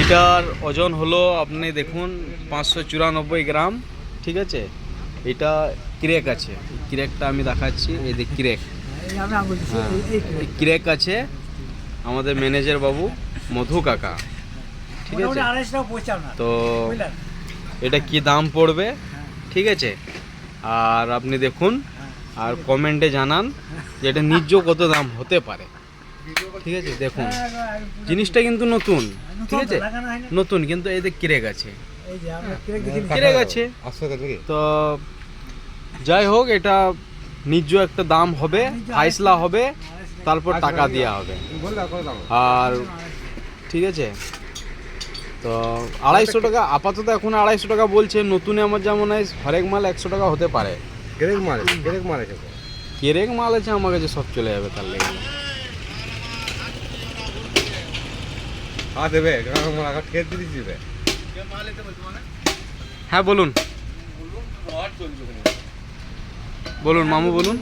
এটার ওজন হলো আপনি দেখুন 594 গ্রাম, ঠিক আছে। এটা ক্রেক আছে, ক্রেকটা আমি দেখাচ্ছি, এই যে ক্রেক, ক্রেক আছে আমাদের ম্যানেজার বাবু মধু কাকা, ঠিক আছে। তো এটা কি দাম পড়বে, ঠিক আছে, আর আপনি দেখুন আর কমেন্টে জানান যে এটা ন্যায্য কত দাম হতে পারে, ঠিক আছে। দেখুন জিনিসটা কিন্তু নতুন, ঠিক আছে, নতুন, কিন্তু এই যে ক্রেক আছে, ক্রেক আছে। তো যাই হোক, এটা ন্যায্য একটা দাম হবে, ফাইসলা হবে, তারপর টাকা দেওয়া হবে। আর ঠিক আছে, তো 250 টাকা আপাতত, এখন 250 টাকা বলছে। নতুনে আমার যেমন হয় হরেক মাল 100 টাকা হতে পারে। ক্রেক মাল আছে, ক্রেক মাল আছে, আমার কাছে সব চলে যাবে তার লেগে। দেবে ঠের দিবে। হ্যাঁ বলুন, বলুন মামু বলুন।